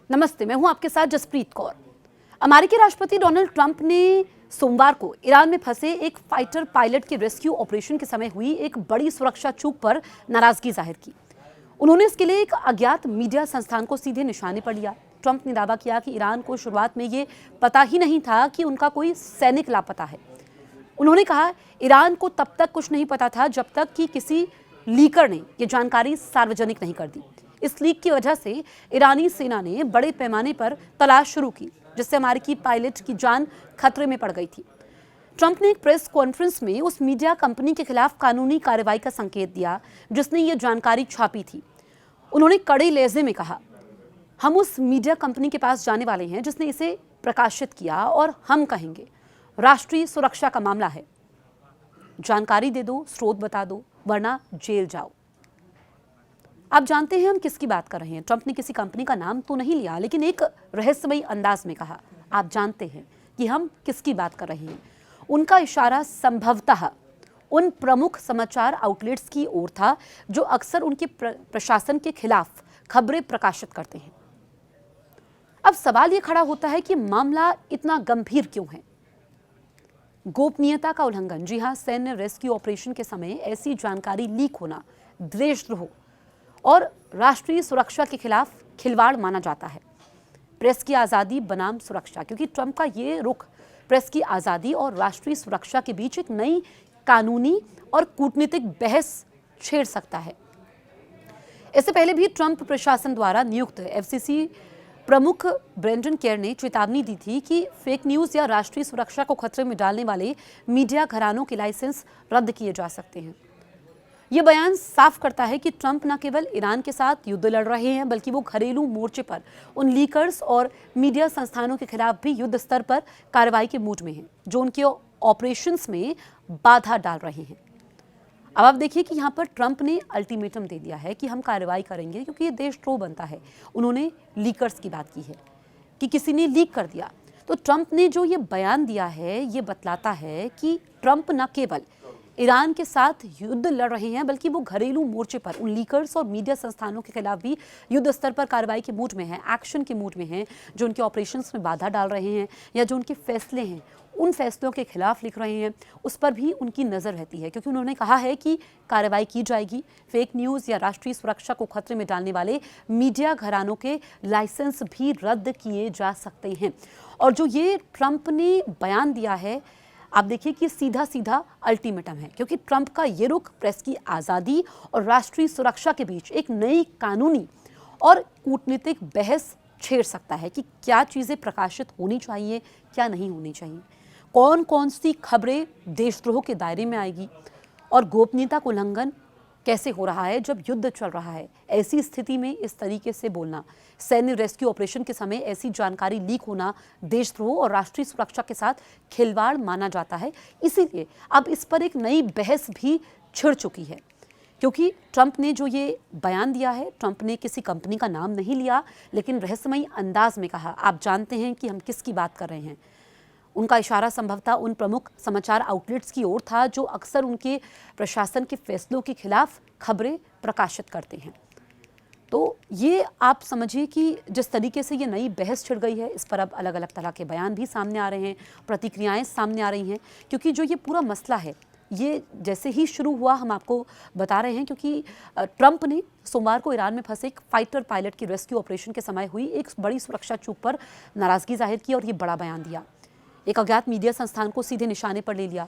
नमस्ते, मैं हूं आपके साथ जसप्रीत कौर। अमेरिकी राष्ट्रपति डोनाल्ड ट्रंप ने सोमवार को ईरान में फंसे एक फाइटर पायलट के रेस्क्यू ऑपरेशन के समय हुई एक बड़ी सुरक्षा चूक पर नाराजगी जाहिर की। उन्होंने इसके लिए एक अज्ञात मीडिया संस्थान को सीधे निशाने पर लिया। ट्रंप ने दावा किया कि ईरान को शुरुआत में ये पता ही नहीं था कि उनका कोई सैनिक लापता है। उन्होंने कहा, ईरान को तब तक कुछ नहीं पता था जब तक कि किसी लीकर ने ये जानकारी सार्वजनिक नहीं कर दी। इस लीक की वजह से ईरानी सेना ने बड़े पैमाने पर तलाश शुरू की, जिससे अमेरिकी पायलट की जान खतरे में पड़ गई थी। ट्रंप ने एक प्रेस कॉन्फ्रेंस में उस मीडिया कंपनी के खिलाफ कानूनी कार्रवाई का संकेत दिया जिसने ये जानकारी छापी थी। उन्होंने कड़े लहजे में कहा, हम उस मीडिया कंपनी के पास जाने वाले हैं जिसने इसे प्रकाशित किया और हम कहेंगे राष्ट्रीय सुरक्षा का मामला है, जानकारी दे दो, स्रोत बता दो, वरना जेल जाओ। आप जानते हैं हम किसकी बात कर रहे हैं। ट्रंप ने किसी कंपनी का नाम तो नहीं लिया, लेकिन एक रहस्यमयी अंदाज में कहा, आप जानते हैं कि हम किसकी बात कर रहे हैं। उनका इशारा संभवतः उन प्रमुख समाचार आउटलेट्स की ओर था जो अक्सर उनके प्रशासन के खिलाफ खबरें प्रकाशित करते हैं। अब सवाल यह खड़ा होता है कि मामला इतना गंभीर क्यों है। गोपनीयता का उल्लंघन, जी हां, सैन्य रेस्क्यू ऑपरेशन के समय ऐसी जानकारी लीक होना देशद्रोह और राष्ट्रीय सुरक्षा के खिलाफ खिलवाड़ माना जाता है। प्रेस की आज़ादी बनाम सुरक्षा, क्योंकि ट्रंप का ये रुख प्रेस की आज़ादी और राष्ट्रीय सुरक्षा के बीच एक नई कानूनी और कूटनीतिक बहस छेड़ सकता है। इससे पहले भी ट्रंप प्रशासन द्वारा नियुक्त एफसीसी प्रमुख ब्रेंडन केयर ने चेतावनी दी थी कि फेक न्यूज़ या राष्ट्रीय सुरक्षा को खतरे में डालने वाले मीडिया घरानों के लाइसेंस रद्द किए जा सकते हैं। ये बयान साफ करता है कि ट्रंप न केवल ईरान के साथ युद्ध लड़ रहे हैं, बल्कि वो घरेलू मोर्चे पर उन लीकर्स और मीडिया संस्थानों के खिलाफ भी युद्ध स्तर पर कार्रवाई के मूड में हैं, जो उनके ऑपरेशंस में बाधा डाल रहे हैं। अब आप देखिए कि यहाँ पर ट्रंप ने अल्टीमेटम दे दिया है कि हम कार्रवाई करेंगे, क्योंकि ये देशद्रोह बनता है। उन्होंने लीकर्स की बात की है कि किसी ने लीक कर दिया। तो ट्रंप ने जो ये बयान दिया है, ये बतलाता है कि ट्रंप न केवल ईरान के साथ युद्ध लड़ रहे हैं, बल्कि वो घरेलू मोर्चे पर उन लीकर्स और मीडिया संस्थानों के खिलाफ भी युद्ध स्तर पर कार्रवाई के मूड में हैं, एक्शन के मूड में हैं, जो उनके ऑपरेशंस में बाधा डाल रहे हैं या जो उनके फैसले हैं उन फैसलों के खिलाफ लिख रहे हैं, उस पर भी उनकी नज़र रहती है। क्योंकि उन्होंने कहा है कि कार्रवाई की जाएगी। फेक न्यूज़ या राष्ट्रीय सुरक्षा को खतरे में डालने वाले मीडिया घरानों के लाइसेंस भी रद्द किए जा सकते हैं। और जो ये ट्रंप ने बयान दिया है, आप देखिए कि सीधा सीधा अल्टीमेटम है, क्योंकि ट्रंप का ये रुख प्रेस की आज़ादी और राष्ट्रीय सुरक्षा के बीच एक नई कानूनी और कूटनीतिक बहस छेड़ सकता है कि क्या चीज़ें प्रकाशित होनी चाहिए, क्या नहीं होनी चाहिए, कौन कौन सी खबरें देशद्रोह के दायरे में आएगी और गोपनीयता का उल्लंघन कैसे हो रहा है जब युद्ध चल रहा है। ऐसी स्थिति में इस तरीके से बोलना, सैन्य रेस्क्यू ऑपरेशन के समय ऐसी जानकारी लीक होना देशद्रोह और राष्ट्रीय सुरक्षा के साथ खिलवाड़ माना जाता है। इसीलिए अब इस पर एक नई बहस भी छिड़ चुकी है, क्योंकि ट्रंप ने जो ये बयान दिया है, ट्रंप ने किसी कंपनी का नाम नहीं लिया, लेकिन रहस्यमयी अंदाज में कहा, आप जानते हैं कि हम किसकी बात कर रहे हैं। उनका इशारा संभवतः उन प्रमुख समाचार आउटलेट्स की ओर था जो अक्सर उनके प्रशासन के फैसलों के खिलाफ खबरें प्रकाशित करते हैं। तो ये आप समझिए कि जिस तरीके से ये नई बहस छिड़ गई है, इस पर अब अलग अलग तरह के बयान भी सामने आ रहे हैं, प्रतिक्रियाएं सामने आ रही हैं। क्योंकि जो ये पूरा मसला है, ये जैसे ही शुरू हुआ हम आपको बता रहे हैं, क्योंकि ट्रंप ने सोमवार को ईरान में फंसे एक फाइटर पायलट की रेस्क्यू ऑपरेशन के समय हुई एक बड़ी सुरक्षा चूक पर नाराजगी जाहिर की और ये बड़ा बयान दिया। एक अज्ञात मीडिया संस्थान को सीधे निशाने पर ले लिया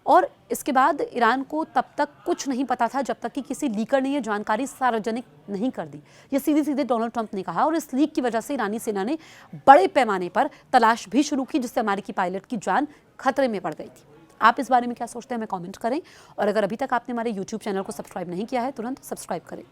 और इसके बाद ईरान को तब तक कुछ नहीं पता था जब तक कि किसी लीकर ने यह जानकारी सार्वजनिक नहीं कर दी। ये सीधे सीधे डोनाल्ड ट्रंप ने कहा और इस लीक की वजह से ईरानी सेना ने बड़े पैमाने पर तलाश भी शुरू की, जिससे अमेरिकी पायलट की जान खतरे में पड़ गई थी। आप इस बारे में क्या सोचते हैं, हमें कमेंट करें। और अगर अभी तक आपने हमारे YouTube चैनल को सब्सक्राइब नहीं किया है, तुरंत सब्सक्राइब करें।